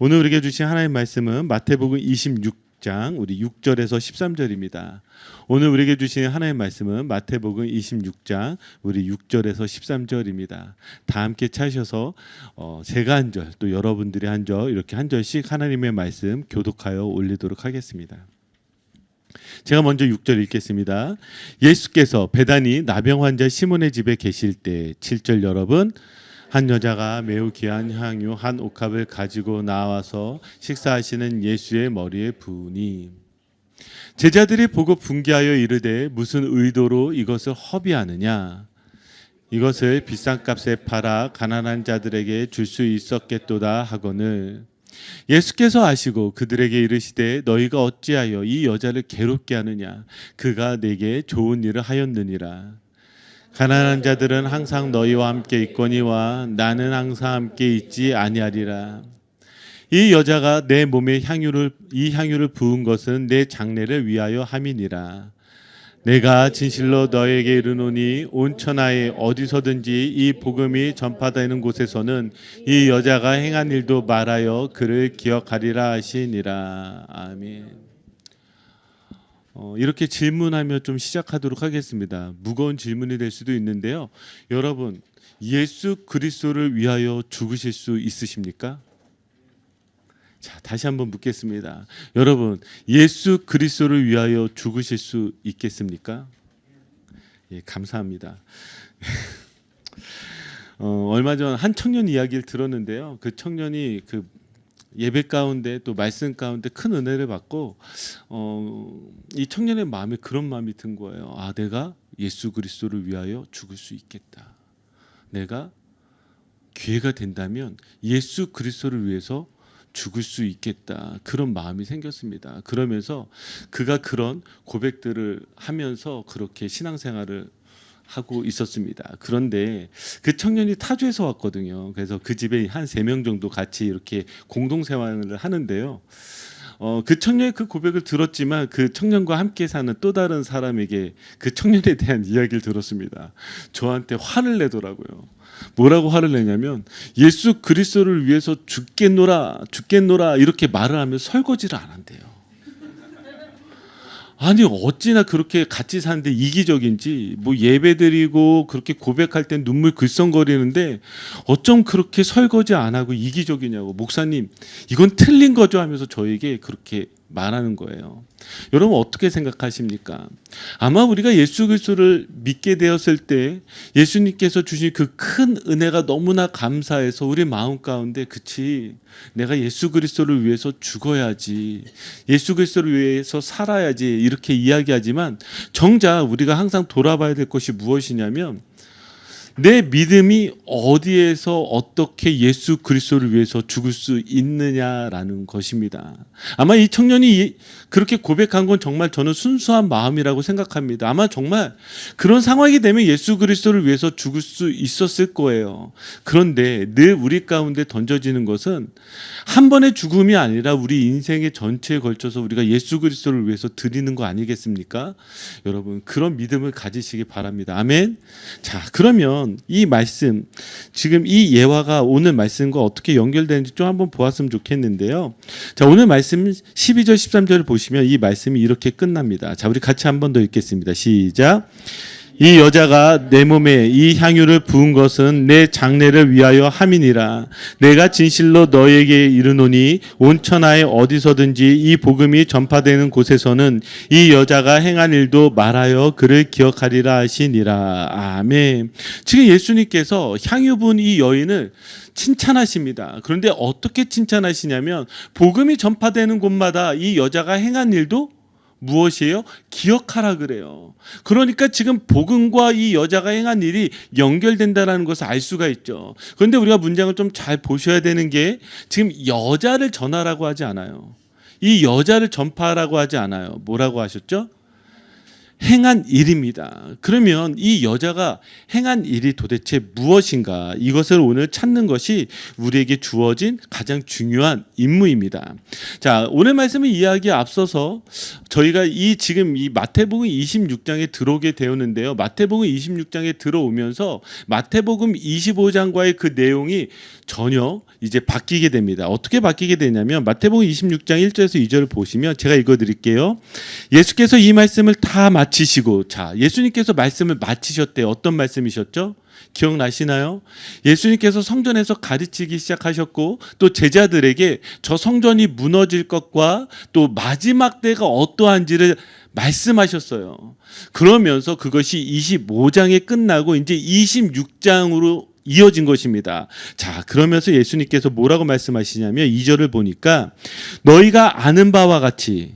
오늘 우리에게 주신 하나님의 말씀은 마태복음 26장 우리 6절에서 13절입니다. 오늘 우리에게 주신 하나님의 말씀은 마태복음 26장 우리 6절에서 13절입니다. 다 함께 찾으셔서 제가 한 절, 또 여러분들이 한 절, 이렇게 한 절씩 하나님의 말씀 교독하여 올리도록 하겠습니다. 제가 먼저 6절 읽겠습니다. 예수께서 베다니 나병 환자 시몬의 집에 계실 때 7절 여러분, 한 여자가 매우 귀한 향유 한 옥합을 가지고 나와서 식사하시는 예수의 머리에 부으니 제자들이 보고 분개하여 이르되 무슨 의도로 이것을 허비하느냐, 이것을 비싼 값에 팔아 가난한 자들에게 줄 수 있었겠도다 하거늘 예수께서 아시고 그들에게 이르시되 너희가 어찌하여 이 여자를 괴롭게 하느냐, 그가 내게 좋은 일을 하였느니라. 가난한 자들은 항상 너희와 함께 있거니와 나는 항상 함께 있지 아니하리라. 이 여자가 내 몸에 이 향유를 부은 것은 내 장례를 위하여 함이니라. 내가 진실로 너에게 이르노니 온 천하에 어디서든지 이 복음이 전파되는 곳에서는 이 여자가 행한 일도 말하여 그를 기억하리라 하시니라. 아멘. 이렇게 질문하며 좀 시작하도록 하겠습니다. 무거운 질문이 될 수도 있는데요. 여러분, 예수 그리스도를 위하여 죽으실 수 있으십니까? 자, 다시 한번 묻겠습니다. 여러분, 예수 그리스도를 위하여 죽으실 수 있겠습니까? 예, 감사합니다. 얼마 전 한 청년 이야기를 들었는데요. 그 청년이 예배 가운데 또 말씀 가운데 큰 은혜를 받고 이 청년의 마음에 그런 마음이 든 거예요. 아, 내가 예수 그리스도를 위하여 죽을 수 있겠다. 내가 기회가 된다면 예수 그리스도를 위해서 죽을 수 있겠다. 그런 마음이 생겼습니다. 그러면서 그가 그런 고백들을 하면서 그렇게 신앙생활을 하고 있었습니다. 그런데 그 청년이 타주에서 왔거든요. 그래서 그 집에 한 3명 정도 같이 이렇게 공동생활을 하는데요. 그 청년의 그 고백을 들었지만 그 청년과 함께 사는 또 다른 사람에게 그 청년에 대한 이야기를 들었습니다. 저한테 화를 내더라고요. 뭐라고 화를 내냐면 예수 그리스도를 위해서 죽겠노라 이렇게 말을 하면 설거지를 안 한대요. 아니, 어찌나 그렇게 같이 사는데 이기적인지, 뭐 예배드리고 그렇게 고백할 땐 눈물 글썽거리는데 어쩜 그렇게 설거지 안 하고 이기적이냐고. 목사님, 이건 틀린 거죠 하면서 저에게 그렇게 말하는 거예요. 여러분, 어떻게 생각하십니까? 아마 우리가 예수 그리스도를 믿게 되었을 때 예수님께서 주신 그 큰 은혜가 너무나 감사해서 우리 마음 가운데, 그치, 내가 예수 그리스도를 위해서 죽어야지, 예수 그리스도를 위해서 살아야지, 이렇게 이야기하지만 정작 우리가 항상 돌아봐야 될 것이 무엇이냐면 내 믿음이 어디에서 어떻게 예수 그리스도를 위해서 죽을 수 있느냐라는 것입니다. 아마 이 청년이 그렇게 고백한 건 정말 저는 순수한 마음이라고 생각합니다. 아마 정말 그런 상황이 되면 예수 그리스도를 위해서 죽을 수 있었을 거예요. 그런데 늘 우리 가운데 던져지는 것은 한 번의 죽음이 아니라 우리 인생의 전체에 걸쳐서 우리가 예수 그리스도를 위해서 드리는 거 아니겠습니까? 여러분, 그런 믿음을 가지시기 바랍니다. 아멘. 자, 그러면 이 말씀, 지금 이 예화가 오늘 말씀과 어떻게 연결되는지 좀 한번 보았으면 좋겠는데요. 자, 오늘 말씀 12절 13절을 보시면 이 말씀이 이렇게 끝납니다. 자, 우리 같이 한 번 더 읽겠습니다. 시작. 이 여자가 내 몸에 이 향유를 부은 것은 내 장례를 위하여 함이니라. 내가 진실로 너에게 이르노니 온 천하에 어디서든지 이 복음이 전파되는 곳에서는 이 여자가 행한 일도 말하여 그를 기억하리라 하시니라. 아멘. 지금 예수님께서 향유 부은 이 여인을 칭찬하십니다. 그런데 어떻게 칭찬하시냐면 복음이 전파되는 곳마다 이 여자가 행한 일도 무엇이에요? 기억하라 그래요. 그러니까 지금 복음과 이 여자가 행한 일이 연결된다는 것을 알 수가 있죠. 그런데 우리가 문장을 좀 잘 보셔야 되는 게 지금 여자를 전하라고 하지 않아요. 이 여자를 전파하라고 하지 않아요. 뭐라고 하셨죠? 행한 일입니다. 그러면 이 여자가 행한 일이 도대체 무엇인가? 이것을 오늘 찾는 것이 우리에게 주어진 가장 중요한 임무입니다. 자, 오늘 말씀의 이야기에 앞서서 저희가 지금 이 마태복음 26장에 들어오게 되었는데요. 마태복음 26장에 들어오면서 마태복음 25장과의 그 내용이 전혀 이제 바뀌게 됩니다. 어떻게 바뀌게 되냐면 마태복음 26장 1절에서 2절을 보시면 제가 읽어드릴게요. 예수께서 이 말씀을 다 마치시고, 자, 예수님께서 말씀을 마치셨대요. 어떤 말씀이셨죠? 기억나시나요? 예수님께서 성전에서 가르치기 시작하셨고 또 제자들에게 저 성전이 무너질 것과 또 마지막 때가 어떠한지를 말씀하셨어요. 그러면서 그것이 25장에 끝나고 이제 26장으로 이어진 것입니다. 자, 그러면서 예수님께서 뭐라고 말씀하시냐면 2절을 보니까 너희가 아는 바와 같이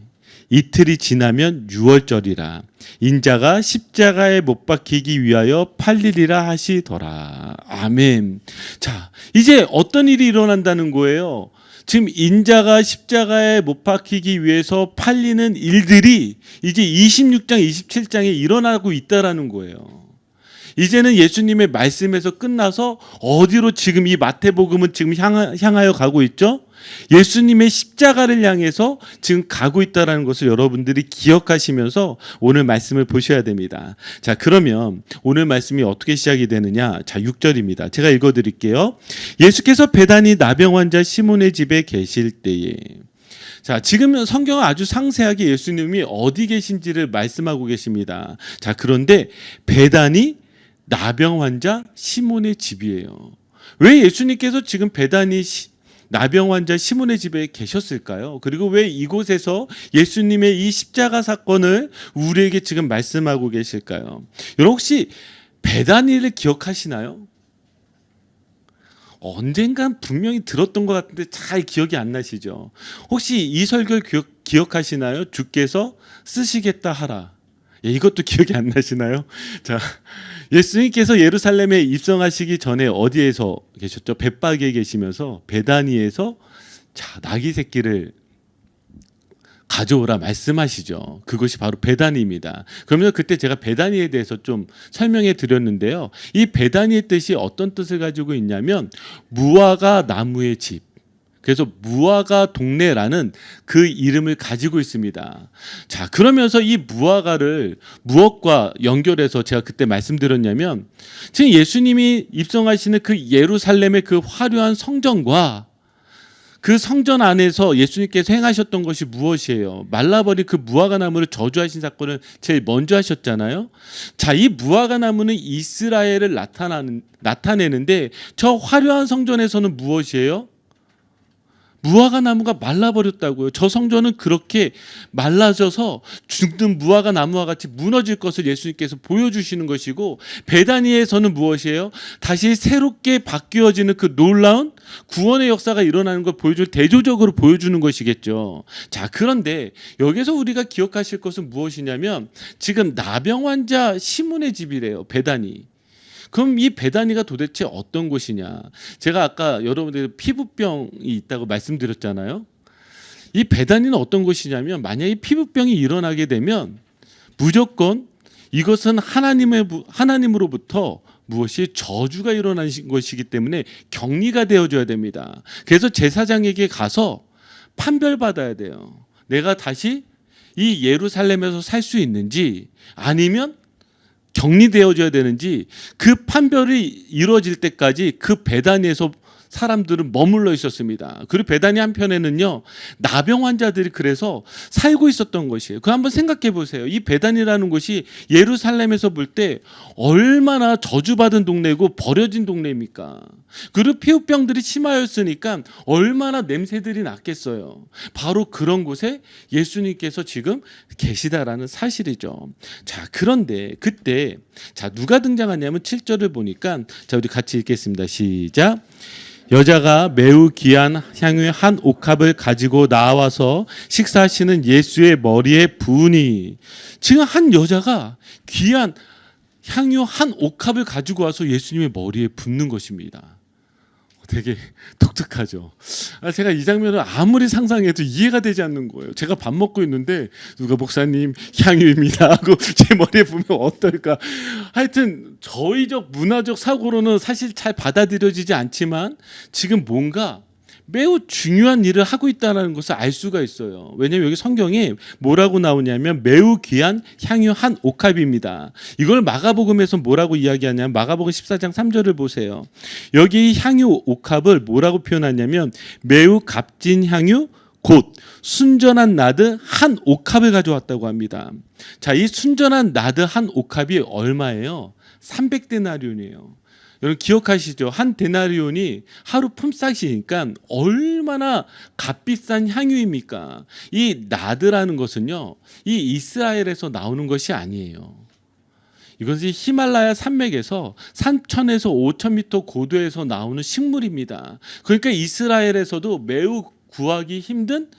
이틀이 지나면 유월절이라 인자가 십자가에 못 박히기 위하여 팔리리라 하시더라. 아멘. 자, 이제 어떤 일이 일어난다는 거예요? 지금 인자가 십자가에 못 박히기 위해서 팔리는 일들이 이제 26장, 27장에 일어나고 있다라는 거예요. 이제는 예수님의 말씀에서 끝나서 어디로 지금 이 마태복음은 지금 향하여 가고 있죠? 예수님의 십자가를 향해서 지금 가고 있다는 것을 여러분들이 기억하시면서 오늘 말씀을 보셔야 됩니다. 자, 그러면 오늘 말씀이 어떻게 시작이 되느냐? 자, 6절입니다. 제가 읽어드릴게요. 예수께서 베다니 나병 환자 시몬의 집에 계실 때에, 자, 지금 성경은 아주 상세하게 예수님이 어디 계신지를 말씀하고 계십니다. 자, 그런데 베다니 나병 환자 시몬의 집이에요. 왜 예수님께서 지금 베다니 나병 환자 시몬의 집에 계셨을까요? 그리고 왜 이곳에서 예수님의 이 십자가 사건을 우리에게 지금 말씀하고 계실까요? 여러분 혹시 베다니를 기억하시나요? 언젠간 분명히 들었던 것 같은데 잘 기억이 안 나시죠? 혹시 이 설교 기억하시나요? 주께서 쓰시겠다 하라. 예, 이것도 기억이 안 나시나요? 자, 예수님께서 예루살렘에 입성하시기 전에 어디에서 계셨죠? 벳박에 계시면서 베다니에서 자, 나귀 새끼를 가져오라 말씀하시죠. 그것이 바로 베다니입니다. 그러면 그때 제가 베다니에 대해서 좀 설명해 드렸는데요. 이 베다니의 뜻이 어떤 뜻을 가지고 있냐면 무화과 나무의 집. 그래서 무화과 동네라는 그 이름을 가지고 있습니다. 자, 그러면서 이 무화과를 무엇과 연결해서 제가 그때 말씀드렸냐면 지금 예수님이 입성하시는 그 예루살렘의 그 화려한 성전과 그 성전 안에서 예수님께서 행하셨던 것이 무엇이에요? 말라버린 그 무화과 나무를 저주하신 사건을 제일 먼저 하셨잖아요. 자, 이 무화과 나무는 이스라엘을 나타내는데 저 화려한 성전에서는 무엇이에요? 무화과 나무가 말라버렸다고요. 저 성전은 그렇게 말라져서 죽는 무화과 나무와 같이 무너질 것을 예수님께서 보여주시는 것이고, 베다니에서는 무엇이에요? 다시 새롭게 바뀌어지는 그 놀라운 구원의 역사가 일어나는 걸 대조적으로 보여주는 것이겠죠. 자, 그런데 여기서 우리가 기억하실 것은 무엇이냐면 지금 나병 환자 시몬의 집이래요. 베다니. 그럼 이 베다니가 도대체 어떤 곳이냐? 제가 아까 여러분들 피부병이 있다고 말씀드렸잖아요. 이 베다니는 어떤 곳이냐면 만약에 피부병이 일어나게 되면 무조건 이것은 하나님으로부터 무엇이 저주가 일어난 것이기 때문에 격리가 되어줘야 됩니다. 그래서 제사장에게 가서 판별받아야 돼요. 내가 다시 이 예루살렘에서 살 수 있는지 아니면 격리되어져야 되는지 그 판별이 이루어질 때까지 그 베다니에서 사람들은 머물러 있었습니다. 그리고 베다니 한편에는요 나병 환자들이 그래서 살고 있었던 것이에요. 그 한번 생각해 보세요. 이 베다니라는 곳이 예루살렘에서 볼 때 얼마나 저주받은 동네고 버려진 동네입니까? 그리고 피부병들이 심하였으니까 얼마나 냄새들이 났겠어요. 바로 그런 곳에 예수님께서 지금 계시다라는 사실이죠. 자, 그런데 그때 자 누가 등장하냐면 7절을 보니까 자 우리 같이 읽겠습니다. 시작. 여자가 매우 귀한 향유의 한 옥합을 가지고 나와서 식사하시는 예수의 머리에 부으니, 지금 한 여자가 귀한 향유 한 옥합을 가지고 와서 예수님의 머리에 붓는 것입니다. 되게 독특하죠. 제가 이 장면을 아무리 상상해도 이해가 되지 않는 거예요. 제가 밥 먹고 있는데 누가 목사님 향유입니다 하고 제 머리에 보면 어떨까. 하여튼 저희적 문화적 사고로는 사실 잘 받아들여지지 않지만 지금 뭔가 매우 중요한 일을 하고 있다는 것을 알 수가 있어요. 왜냐하면 여기 성경에 뭐라고 나오냐면 매우 귀한 향유 한 옥합입니다. 이걸 마가복음에서 뭐라고 이야기하냐면 마가복음 14장 3절을 보세요. 여기 향유 옥합을 뭐라고 표현하냐면 매우 값진 향유 곧 순전한 나드 한 옥합을 가져왔다고 합니다. 자, 이 순전한 나드 한 옥합이 얼마예요? 300데나리온이에요. 여러분 기억하시죠? 한 데나리온이 하루 품삯이니까 얼마나 값비싼 향유입니까? 이 나드라는 것은요, 이 이스라엘에서 나오는 것이 아니에요. 이것이 히말라야 산맥에서 3,000에서 5,000m 고도에서 나오는 식물입니다. 그러니까 이스라엘에서도 매우 구하기 힘든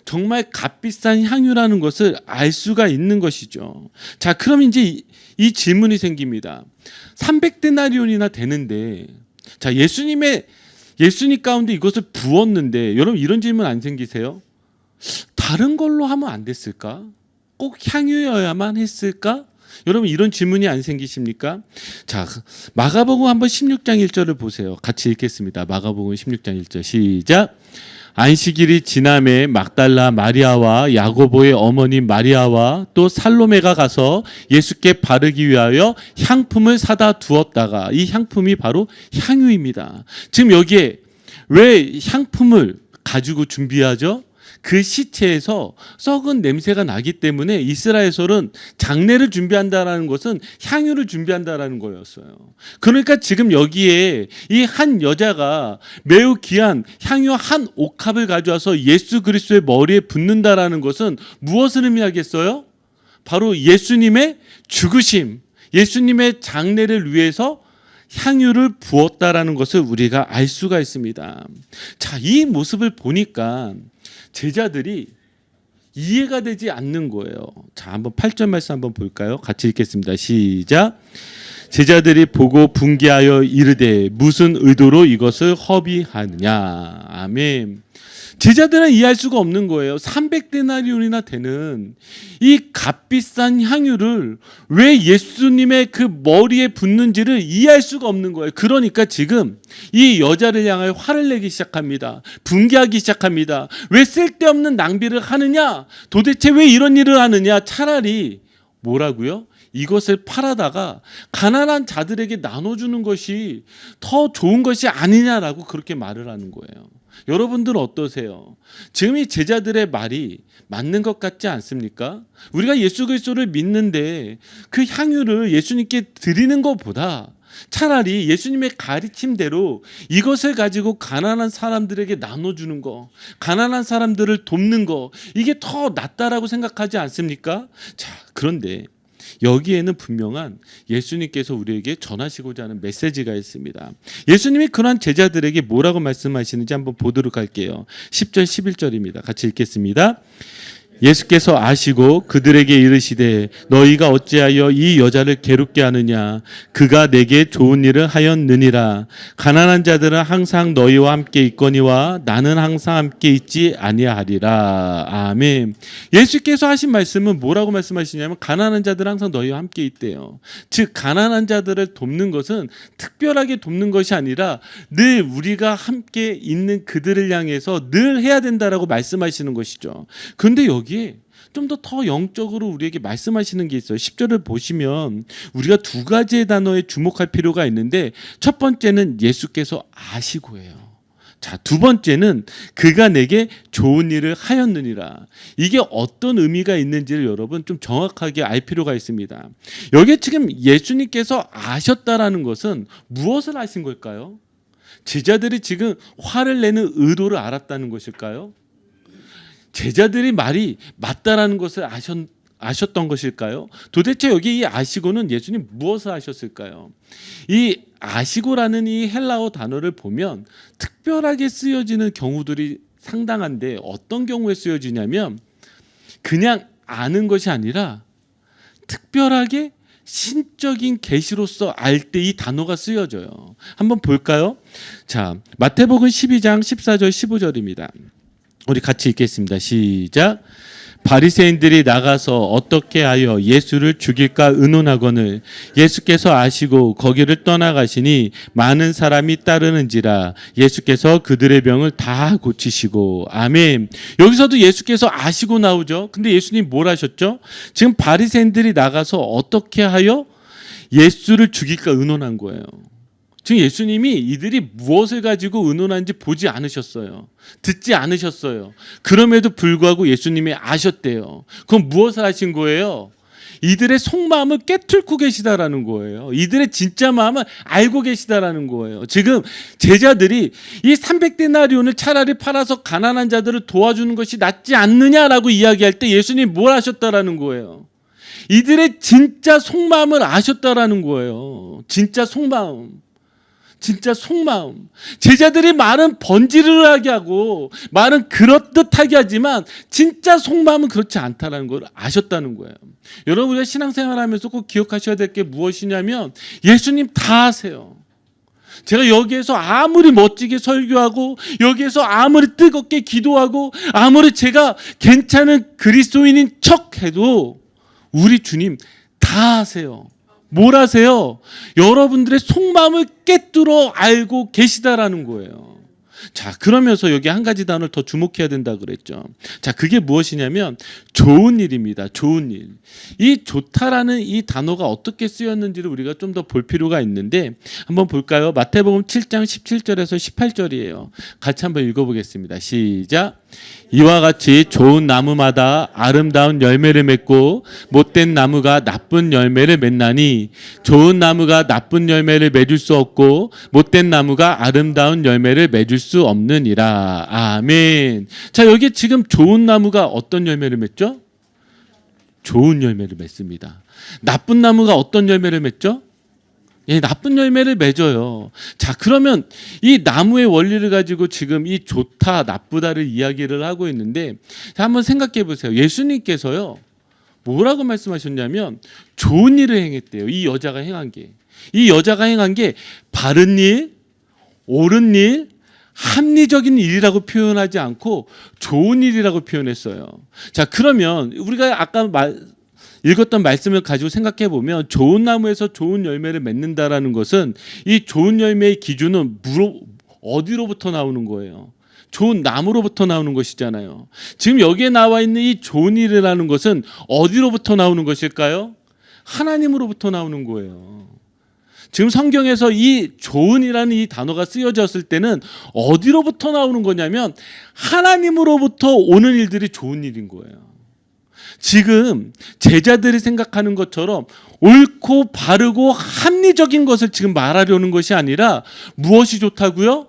정말 값비싼 향유라는 것을 알 수가 있는 것이죠. 자, 그럼 이제 이 질문이 생깁니다. 300데나리온이나 되는데, 자, 예수님 가운데 이것을 부었는데, 여러분 이런 질문 안 생기세요? 다른 걸로 하면 안 됐을까? 꼭 향유여야만 했을까? 여러분 이런 질문이 안 생기십니까? 자, 마가복음 한번 16장 1절을 보세요. 같이 읽겠습니다. 마가복음 16장 1절 시작. 안식일이 지남에 막달라 마리아와 야고보의 어머니 마리아와 또 살로메가 가서 예수께 바르기 위하여 향품을 사다 두었다가, 이 향품이 바로 향유입니다. 지금 여기에 왜 향품을 가지고 준비하죠? 그 시체에서 썩은 냄새가 나기 때문에 이스라엘에서는 장례를 준비한다라는 것은 향유를 준비한다라는 거였어요. 그러니까 지금 여기에 이 한 여자가 매우 귀한 향유 한 옥합을 가져와서 예수 그리스도의 머리에 붓는다라는 것은 무엇을 의미하겠어요? 바로 예수님의 죽으심, 예수님의 장례를 위해서 향유를 부었다라는 것을 우리가 알 수가 있습니다. 자, 이 모습을 보니까 제자들이 이해가 되지 않는 거예요. 자, 한번 8절 말씀 한번 볼까요? 같이 읽겠습니다. 시작. 제자들이 보고 분개하여 이르되 무슨 의도로 이것을 허비하느냐. 아멘. 제자들은 이해할 수가 없는 거예요. 300데나리온이나 되는 이 값비싼 향유를 왜 예수님의 그 머리에 붓는지를 이해할 수가 없는 거예요. 그러니까 지금 이 여자를 향하여 화를 내기 시작합니다. 분개하기 시작합니다. 왜 쓸데없는 낭비를 하느냐? 도대체 왜 이런 일을 하느냐? 차라리 뭐라고요? 이것을 팔아다가 가난한 자들에게 나눠주는 것이 더 좋은 것이 아니냐라고 그렇게 말을 하는 거예요. 여러분들 어떠세요? 지금 이 제자들의 말이 맞는 것 같지 않습니까? 우리가 예수 그리스도를 믿는데 그 향유를 예수님께 드리는 것보다 차라리 예수님의 가르침대로 이것을 가지고 가난한 사람들에게 나눠주는 거, 가난한 사람들을 돕는 거, 이게 더 낫다라고 생각하지 않습니까? 자, 그런데 여기에는 분명한 예수님께서 우리에게 전하시고자 하는 메시지가 있습니다. 예수님이 그러한 제자들에게 뭐라고 말씀하시는지 한번 보도록 할게요. 10절 11절입니다. 같이 읽겠습니다. 예수께서 아시고 그들에게 이르시되 너희가 어찌하여 이 여자를 괴롭게 하느냐. 그가 내게 좋은 일을 하였느니라. 가난한 자들은 항상 너희와 함께 있거니와 나는 항상 함께 있지 아니하리라. 아멘. 예수께서 하신 말씀은 뭐라고 말씀하시냐면 가난한 자들은 항상 너희와 함께 있대요. 즉 가난한 자들을 돕는 것은 특별하게 돕는 것이 아니라 늘 우리가 함께 있는 그들을 향해서 늘 해야 된다라고 말씀하시는 것이죠. 그런데 여기에 좀 더 영적으로 우리에게 말씀하시는 게 있어요. 10절을 보시면 우리가 두 가지의 단어에 주목할 필요가 있는데 첫 번째는 예수께서 아시고예요. 자, 두 번째는 그가 내게 좋은 일을 하였느니라. 이게 어떤 의미가 있는지를 여러분 좀 정확하게 알 필요가 있습니다. 여기 지금 예수님께서 아셨다라는 것은 무엇을 아신 걸까요? 제자들이 지금 화를 내는 의도를 알았다는 것일까요? 제자들이 말이 맞다라는 것을 아셨던 것일까요? 도대체 여기 이 아시고는 예수님 무엇을 하셨을까요? 이 아시고라는 이 헬라어 단어를 보면 특별하게 쓰여지는 경우들이 상당한데 어떤 경우에 쓰여지냐면 그냥 아는 것이 아니라 특별하게 신적인 계시로서 알 때 이 단어가 쓰여져요. 한번 볼까요? 자, 마태복음 12장 14절 15절입니다. 우리 같이 읽겠습니다. 시작. 바리새인들이 나가서 어떻게 하여 예수를 죽일까 의논하거늘 예수께서 아시고 거기를 떠나가시니 많은 사람이 따르는지라 예수께서 그들의 병을 다 고치시고. 아멘. 여기서도 예수께서 아시고 나오죠. 근데 예수님 뭘 하셨죠? 지금 바리새인들이 나가서 어떻게 하여 예수를 죽일까 의논한 거예요. 지금 예수님이 이들이 무엇을 가지고 의논하는지 보지 않으셨어요. 듣지 않으셨어요. 그럼에도 불구하고 예수님이 아셨대요. 그럼 무엇을 하신 거예요? 이들의 속마음을 깨뚫고 계시다라는 거예요. 이들의 진짜 마음을 알고 계시다라는 거예요. 지금 제자들이 이 300데나리온을 차라리 팔아서 가난한 자들을 도와주는 것이 낫지 않느냐라고 이야기할 때 예수님이 뭘 하셨다라는 거예요? 이들의 진짜 속마음을 아셨다라는 거예요. 진짜 속마음. 진짜 속마음. 제자들이 말은 번지르르하게 하고 말은 그렇듯하게 하지만 진짜 속마음은 그렇지 않다는 걸 아셨다는 거예요. 여러분, 우리가 신앙생활하면서 꼭 기억하셔야 될 게 무엇이냐면 예수님 다 아세요. 제가 여기에서 아무리 멋지게 설교하고 여기에서 아무리 뜨겁게 기도하고 아무리 제가 괜찮은 그리스도인인 척해도 우리 주님 다 아세요. 뭘 아세요? 여러분들의 속마음을 깨뚫어 알고 계시다라는 거예요. 자, 그러면서 여기 한 가지 단어를 더 주목해야 된다 그랬죠. 자, 그게 무엇이냐면 좋은 일입니다. 좋은 일. 이 좋다라는 이 단어가 어떻게 쓰였는지를 우리가 좀 더 볼 필요가 있는데 한번 볼까요? 마태복음 7장 17절에서 18절이에요. 같이 한번 읽어보겠습니다. 시작. 이와 같이 좋은 나무마다 아름다운 열매를 맺고 못된 나무가 나쁜 열매를 맺나니 좋은 나무가 나쁜 열매를 맺을 수 없고 못된 나무가 아름다운 열매를 맺을 수 없느니라. 아멘. 자, 여기 지금 좋은 나무가 어떤 열매를 맺죠? 좋은 열매를 맺습니다. 나쁜 나무가 어떤 열매를 맺죠? 예, 나쁜 열매를 맺어요. 자, 그러면 이 나무의 원리를 가지고 지금 이 좋다, 나쁘다를 이야기를 하고 있는데, 자, 한번 생각해 보세요. 예수님께서요, 뭐라고 말씀하셨냐면, 좋은 일을 행했대요. 이 여자가 행한 게. 이 여자가 행한 게 바른 일, 옳은 일, 합리적인 일이라고 표현하지 않고 좋은 일이라고 표현했어요. 자, 그러면 우리가 아까 읽었던 말씀을 가지고 생각해 보면 좋은 나무에서 좋은 열매를 맺는다라는 것은 이 좋은 열매의 기준은 어디로부터 나오는 거예요? 좋은 나무로부터 나오는 것이잖아요. 지금 여기에 나와 있는 이 좋은 일이라는 것은 어디로부터 나오는 것일까요? 하나님으로부터 나오는 거예요. 지금 성경에서 이 좋은이라는 이 단어가 쓰여졌을 때는 어디로부터 나오는 거냐면 하나님으로부터 오는 일들이 좋은 일인 거예요. 지금 제자들이 생각하는 것처럼 옳고 바르고 합리적인 것을 지금 말하려는 것이 아니라 무엇이 좋다고요?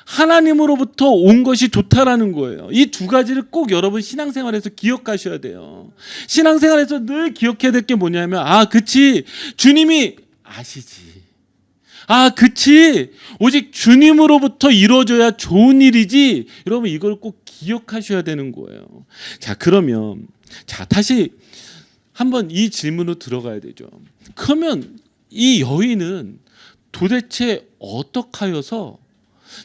하나님으로부터 온 것이 좋다라는 거예요. 이 두 가지를 꼭 여러분 신앙생활에서 기억하셔야 돼요. 신앙생활에서 늘 기억해야 될 게 뭐냐면 그치, 주님이 아시지. 그치, 오직 주님으로부터 이루어져야 좋은 일이지. 여러분, 이걸 꼭 기억하셔야 되는 거예요. 자, 그러면 다시 한번 이 질문으로 들어가야 되죠. 그러면 이 여인은 도대체 어떻게 하여서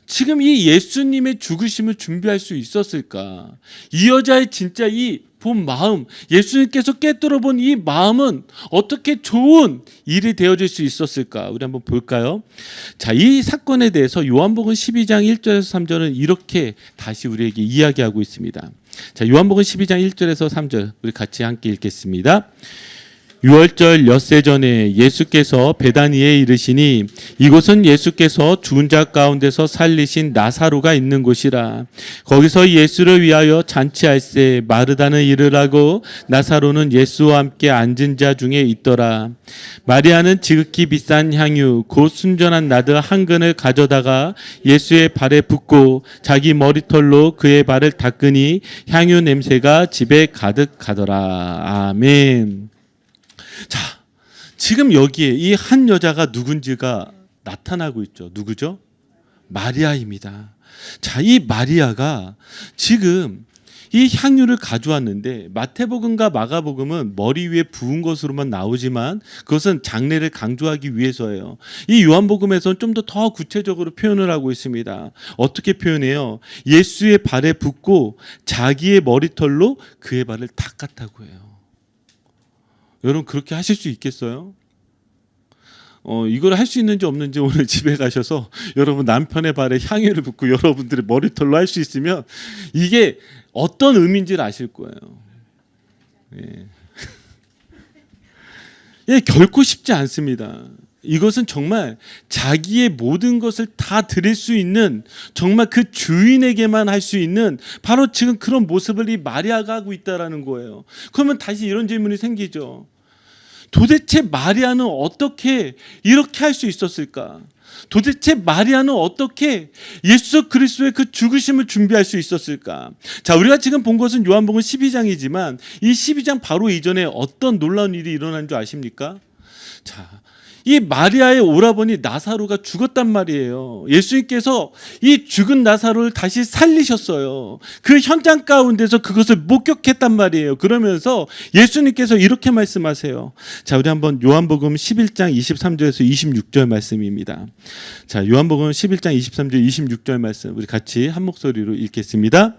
지금 이 예수님의 죽으심을 준비할 수 있었을까? 이 여자의 진짜 이 본 마음, 예수님께서 깨뜨려 본 이 마음은 어떻게 좋은 일이 되어질 수 있었을까? 우리 한번 볼까요? 자, 이 사건에 대해서 요한복음 12장 1절에서 3절은 이렇게 다시 우리에게 이야기하고 있습니다. 자, 요한복음 12장 1절에서 3절 우리 같이 함께 읽겠습니다. 6월절 엿새 전에 예수께서 베다니에 이르시니 이곳은 예수께서 죽은 자 가운데서 살리신 나사로가 있는 곳이라. 거기서 예수를 위하여 잔치할세 마르다는 일을 하고 나사로는 예수와 함께 앉은 자 중에 있더라. 마리아는 지극히 비싼 향유 곧 순전한 나드 한 근을 가져다가 예수의 발에 붓고 자기 머리털로 그의 발을 닦으니 향유 냄새가 집에 가득하더라. 아멘. 자, 지금 여기에 이 한 여자가 누군지가 나타나고 있죠. 누구죠? 마리아입니다. 자, 이 마리아가 지금 이 향유를 가져왔는데 마태복음과 마가복음은 머리 위에 부은 것으로만 나오지만 그것은 장례를 강조하기 위해서예요. 이 요한복음에서는 좀 더 구체적으로 표현을 하고 있습니다. 어떻게 표현해요? 예수의 발에 붓고 자기의 머리털로 그의 발을 닦았다고 해요. 여러분 그렇게 하실 수 있겠어요? 이걸 할 수 있는지 없는지 오늘 집에 가셔서 여러분 남편의 발에 향유를 붓고 여러분들의 머리털로 할 수 있으면 이게 어떤 의미인지를 아실 거예요. 예. 예, 결코 쉽지 않습니다. 이것은 정말 자기의 모든 것을 다 드릴 수 있는 정말 그 주인에게만 할 수 있는 바로 지금 그런 모습을 이 마리아가 하고 있다라는 거예요. 그러면 다시 이런 질문이 생기죠. 도대체 마리아는 어떻게 이렇게 할 수 있었을까? 도대체 마리아는 어떻게 예수 그리스도의 그 죽으심을 준비할 수 있었을까? 자, 우리가 지금 본 것은 요한복음 12장이지만 이 12장 바로 이전에 어떤 놀라운 일이 일어난 줄 아십니까? 자, 이 마리아의 오라버니 나사로가 죽었단 말이에요. 예수님께서 이 죽은 나사로를 다시 살리셨어요. 그 현장 가운데서 그것을 목격했단 말이에요. 그러면서 예수님께서 이렇게 말씀하세요. 자, 우리 한번 요한복음 11장 23절에서 26절 말씀입니다. 자, 요한복음 11장 23절 26절 말씀 우리 같이 한 목소리로 읽겠습니다.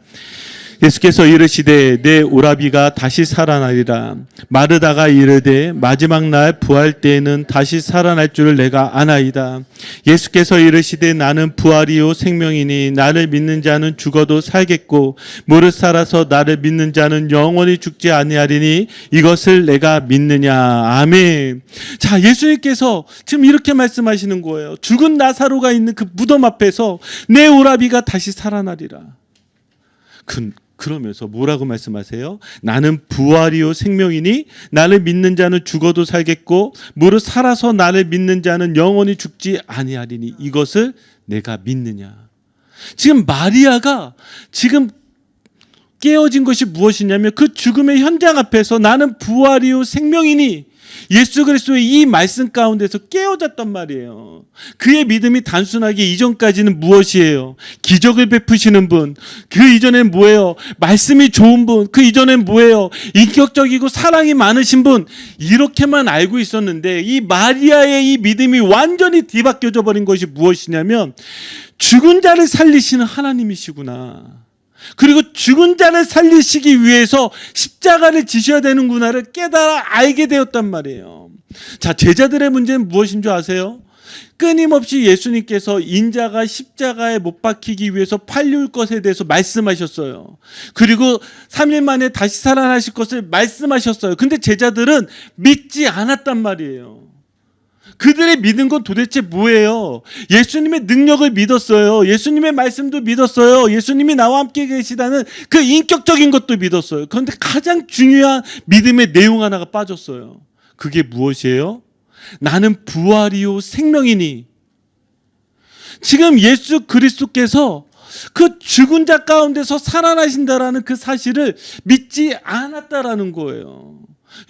예수께서 이르시되 내 오라비가 다시 살아나리라. 마르다가 이르되 마지막 날 부활 때에는 다시 살아날 줄을 내가 아나이다. 예수께서 이르시되 나는 부활이요 생명이니 나를 믿는 자는 죽어도 살겠고 무릇 살아서 나를 믿는 자는 영원히 죽지 아니하리니 이것을 내가 믿느냐. 아멘. 자, 예수님께서 지금 이렇게 말씀하시는 거예요. 죽은 나사로가 있는 그 무덤 앞에서 내 오라비가 다시 살아나리라. 그러면서 뭐라고 말씀하세요? 나는 부활이요 생명이니 나를 믿는 자는 죽어도 살겠고 무릇 살아서 나를 믿는 자는 영원히 죽지 아니하리니 이것을 내가 믿느냐. 지금 마리아가 지금 깨어진 것이 무엇이냐면 그 죽음의 현장 앞에서 나는 부활이요 생명이니 예수 그리스도의 이 말씀 가운데서 깨어졌단 말이에요. 그의 믿음이 단순하게 이전까지는 무엇이에요? 기적을 베푸시는 분. 그 이전엔 뭐예요? 말씀이 좋은 분. 그 이전엔 뭐예요? 인격적이고 사랑이 많으신 분. 이렇게만 알고 있었는데 이 마리아의 이 믿음이 완전히 뒤바뀌어져 버린 것이 무엇이냐면 죽은 자를 살리시는 하나님이시구나. 그리고 죽은 자를 살리시기 위해서 십자가를 지셔야 되는구나를 깨달아 알게 되었단 말이에요. 자, 제자들의 문제는 무엇인 줄 아세요? 끊임없이 예수님께서 인자가 십자가에 못 박히기 위해서 팔릴 것에 대해서 말씀하셨어요. 그리고 3일 만에 다시 살아나실 것을 말씀하셨어요. 근데 제자들은 믿지 않았단 말이에요. 그들의 믿은 건 도대체 뭐예요? 예수님의 능력을 믿었어요. 예수님의 말씀도 믿었어요. 예수님이 나와 함께 계시다는 그 인격적인 것도 믿었어요. 그런데 가장 중요한 믿음의 내용 하나가 빠졌어요. 그게 무엇이에요? 나는 부활이요 생명이니. 지금 예수 그리스도께서 그 죽은 자 가운데서 살아나신다라는 그 사실을 믿지 않았다라는 거예요.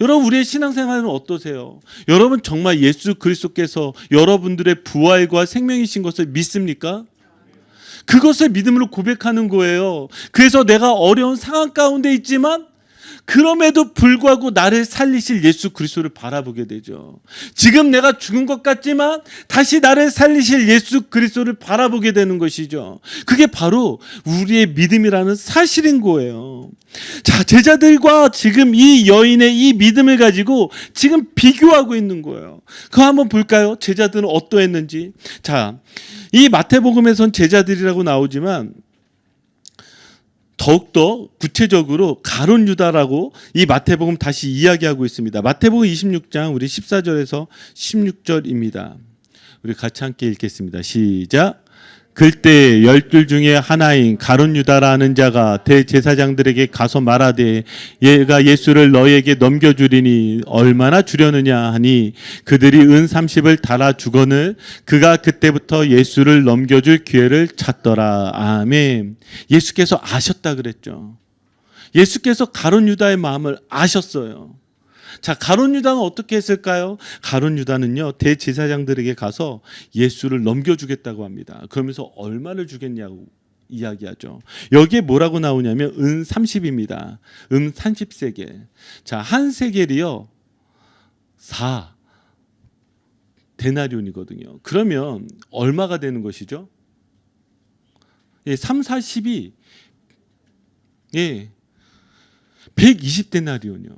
여러분 우리의 신앙생활은 어떠세요? 여러분 정말 예수 그리스도께서 여러분들의 부활과 생명이신 것을 믿습니까? 그것을 믿음으로 고백하는 거예요. 그래서 내가 어려운 상황 가운데 있지만 그럼에도 불구하고 나를 살리실 예수 그리스도를 바라보게 되죠. 지금 내가 죽은 것 같지만 다시 나를 살리실 예수 그리스도를 바라보게 되는 것이죠. 그게 바로 우리의 믿음이라는 사실인 거예요. 자, 제자들과 지금 이 여인의 이 믿음을 가지고 지금 비교하고 있는 거예요. 그거 한번 볼까요? 제자들은 어떠했는지. 자, 이 마태복음에선 제자들이라고 나오지만 더욱더 구체적으로 가룟 유다라고 이 마태복음 다시 이야기하고 있습니다. 마태복음 26장 우리 14절에서 16절입니다. 우리 같이 함께 읽겠습니다. 시작. 그때 12 중에 하나인 가룟 유다라는 자가 대제사장들에게 가서 말하되 얘가 예수를 너에게 넘겨주리니 얼마나 주려느냐 하니 그들이 은 30을 달아 주거늘 그가 그때부터 예수를 넘겨줄 기회를 찾더라. 아멘. 예수께서 아셨다 그랬죠. 예수께서 가룟 유다의 마음을 아셨어요. 자, 가룟 유다는 어떻게 했을까요? 가룟 유다는요 대제사장들에게 가서 예수를 넘겨주겠다고 합니다. 그러면서 얼마를 주겠냐고 이야기하죠. 여기에 뭐라고 나오냐면 은 30입니다. 은 30세겔. 자, 한 세겔이요 4 데나리온이거든요. 그러면 얼마가 되는 것이죠? 예, 3, 40이 예, 120데나리온이요.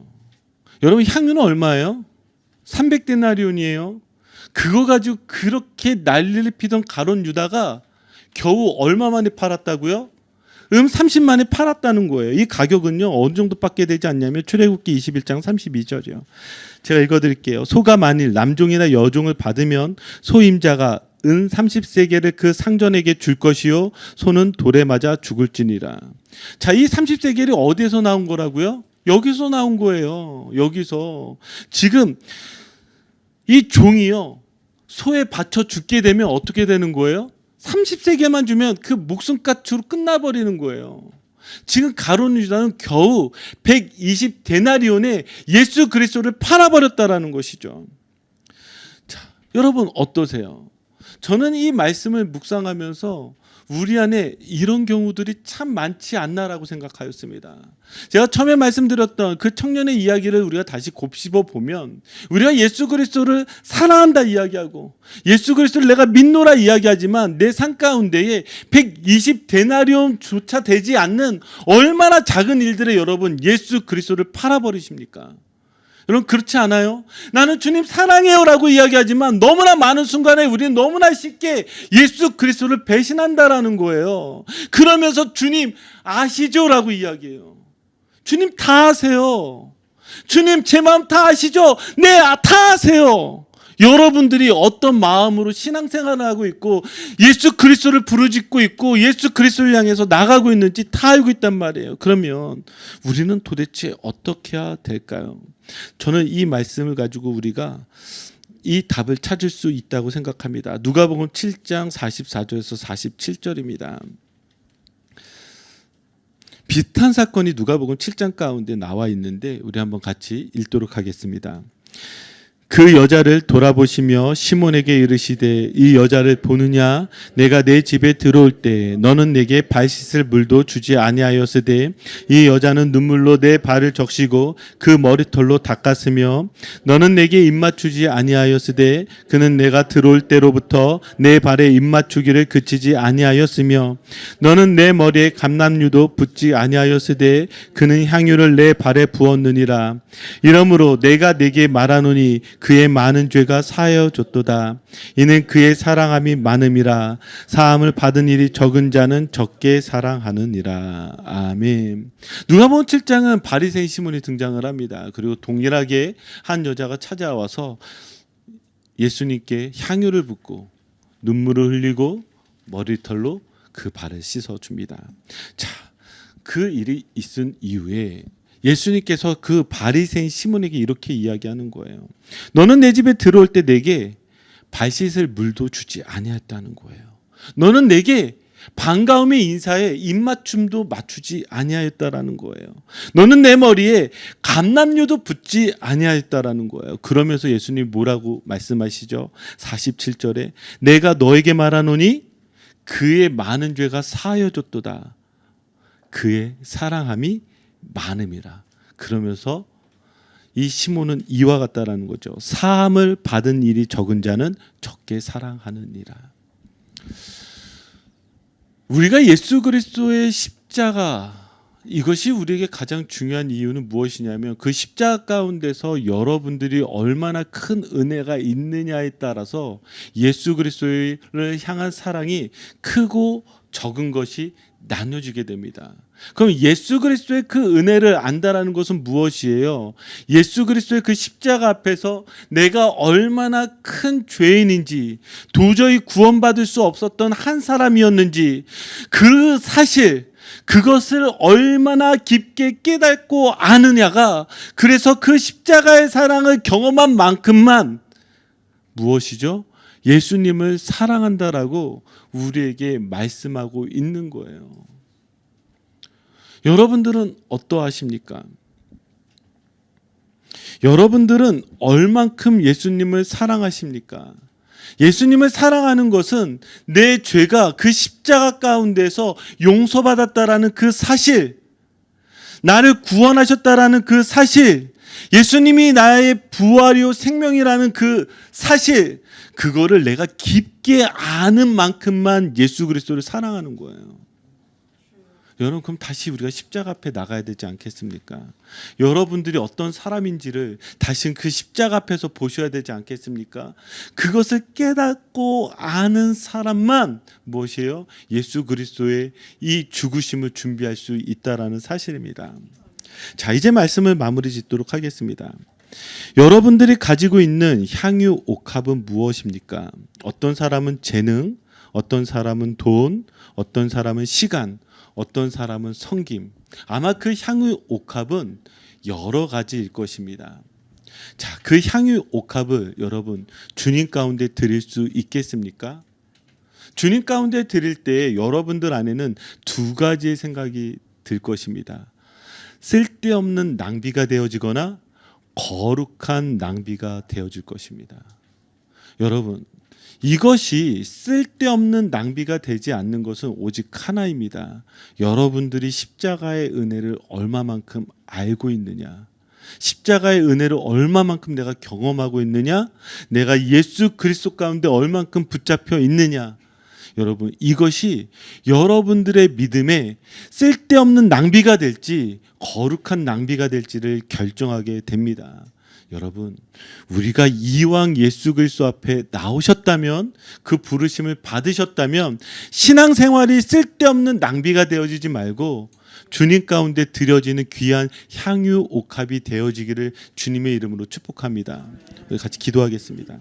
여러분 향유는 얼마예요? 300데나리온이에요. 그거 가지고 그렇게 난리를 피던 가룟 유다가 겨우 얼마 만에 팔았다고요? 30만에 팔았다는 거예요. 이 가격은요 어느 정도밖에 되지 않냐면 출애굽기 21장 32절이요. 제가 읽어드릴게요. 소가 만일 남종이나 여종을 받으면 소임자가 은 30세겔을 그 상전에게 줄 것이요 소는 돌에 맞아 죽을지니라. 자, 이 30세겔이 어디에서 나온 거라고요? 여기서 나온 거예요. 여기서 지금 이 종이요 소에 바쳐 죽게 되면 어떻게 되는 거예요? 30세겔만 주면 그 목숨값으로 끝나버리는 거예요. 지금 가룟 유다는 겨우 120데나리온에 예수 그리스도를 팔아버렸다라는 것이죠. 자, 여러분 어떠세요? 저는 이 말씀을 묵상하면서 우리 안에 이런 경우들이 참 많지 않나라고 생각하였습니다. 제가 처음에 말씀드렸던 그 청년의 이야기를 우리가 다시 곱씹어 보면 우리가 예수 그리스도를 사랑한다 이야기하고 예수 그리스도를 내가 믿노라 이야기하지만 내 삶 가운데에 120데나리온조차 되지 않는 얼마나 작은 일들에 여러분 예수 그리스도를 팔아버리십니까? 여러분 그렇지 않아요? 나는 주님 사랑해요 라고 이야기하지만 너무나 많은 순간에 우리는 너무나 쉽게 예수 그리스도를 배신한다라는 거예요. 그러면서 주님 아시죠? 라고 이야기해요. 주님 다 아세요. 주님 제 마음 다 아시죠? 네, 다 아세요. 여러분들이 어떤 마음으로 신앙생활을 하고 있고 예수 그리스도를 부르짖고 있고 예수 그리스도를 향해서 나가고 있는지 다 알고 있단 말이에요. 그러면 우리는 도대체 어떻게 해야 될까요? 저는 이 말씀을 가지고 우리가 이 답을 찾을 수 있다고 생각합니다. 누가복음 7장 44절에서 47절입니다. 비슷한 사건이 누가복음 7장 가운데 나와 있는데 우리 한번 같이 읽도록 하겠습니다. 그 여자를 돌아보시며 시몬에게 이르시되 이 여자를 보느냐? 내가 내 집에 들어올 때 너는 내게 발 씻을 물도 주지 아니하였으되 이 여자는 눈물로 내 발을 적시고 그 머리털로 닦았으며 너는 내게 입맞추지 아니하였으되 그는 내가 들어올 때로부터 내 발에 입맞추기를 그치지 아니하였으며 너는 내 머리에 감람유도 붓지 아니하였으되 그는 향유를 내 발에 부었느니라. 이러므로 내가 내게 말하노니 그의 많은 죄가 사하여졌도다. 이는 그의 사랑함이 많음이라. 사함을 받은 일이 적은 자는 적게 사랑하느니라. 아멘. 누가복음 7장은 바리새인 시몬이 등장을 합니다. 그리고 동일하게 한 여자가 찾아와서 예수님께 향유를 붓고 눈물을 흘리고 머리털로 그 발을 씻어줍니다. 자, 그 일이 있은 이후에 예수님께서 그 바리새인 시몬에게 이렇게 이야기하는 거예요. 너는 내 집에 들어올 때 내게 발 씻을 물도 주지 아니했다는 거예요. 너는 내게 반가움의 인사에 입맞춤도 맞추지 아니하였다라는 거예요. 너는 내 머리에 감람유도 붓지 아니하였다라는 거예요. 그러면서 예수님 뭐라고 말씀하시죠? 47절에 내가 너에게 말하노니 그의 많은 죄가 사하여졌도다. 그의 사랑함이 많음이라. 그러면서 이 시몬은 이와 같다라는 거죠. 사함을 받은 일이 적은 자는 적게 사랑하느니라. 우리가 예수 그리스도의 십자가, 이것이 우리에게 가장 중요한 이유는 무엇이냐면 그 십자가 가운데서 여러분들이 얼마나 큰 은혜가 있느냐에 따라서 예수 그리스도를 향한 사랑이 크고 적은 것이 나눠지게 됩니다. 그럼 예수 그리스도의 그 은혜를 안다라는 것은 무엇이에요? 예수 그리스도의 그 십자가 앞에서 내가 얼마나 큰 죄인인지, 도저히 구원받을 수 없었던 한 사람이었는지 그 사실, 그것을 얼마나 깊게 깨닫고 아느냐가, 그래서 그 십자가의 사랑을 경험한 만큼만 무엇이죠? 예수님을 사랑한다라고 우리에게 말씀하고 있는 거예요. 여러분들은 어떠하십니까? 여러분들은 얼만큼 예수님을 사랑하십니까? 예수님을 사랑하는 것은 내 죄가 그 십자가 가운데서 용서받았다라는 그 사실, 나를 구원하셨다라는 그 사실, 예수님이 나의 부활이요 생명이라는 그 사실, 그거를 내가 깊게 아는 만큼만 예수 그리스도를 사랑하는 거예요. 여러분, 그럼 다시 우리가 십자가 앞에 나가야 되지 않겠습니까? 여러분들이 어떤 사람인지를 다시 그 십자가 앞에서 보셔야 되지 않겠습니까? 그것을 깨닫고 아는 사람만 무엇이에요? 예수 그리스도의 이 죽으심을 준비할 수 있다라는 사실입니다. 자, 이제 말씀을 마무리 짓도록 하겠습니다. 여러분들이 가지고 있는 향유 옥합은 무엇입니까? 어떤 사람은 재능, 어떤 사람은 돈, 어떤 사람은 시간, 어떤 사람은 섬김. 아마 그 향유 옥합은 여러 가지일 것입니다. 자, 그 향유 옥합을 여러분 주님 가운데 드릴 수 있겠습니까? 주님 가운데 드릴 때 여러분들 안에는 두 가지의 생각이 들 것입니다. 쓸데없는 낭비가 되어지거나 거룩한 낭비가 되어질 것입니다. 여러분, 이것이 쓸데없는 낭비가 되지 않는 것은 오직 하나입니다. 여러분들이 십자가의 은혜를 얼마만큼 알고 있느냐, 십자가의 은혜를 얼마만큼 내가 경험하고 있느냐, 내가 예수 그리스도 가운데 얼만큼 붙잡혀 있느냐, 여러분, 이것이 여러분들의 믿음에 쓸데없는 낭비가 될지 거룩한 낭비가 될지를 결정하게 됩니다. 여러분, 우리가 이왕 예수 그리스도 앞에 나오셨다면, 그 부르심을 받으셨다면 신앙생활이 쓸데없는 낭비가 되어지지 말고 주님 가운데 드려지는 귀한 향유 옥합이 되어지기를 주님의 이름으로 축복합니다. 우리 같이 기도하겠습니다.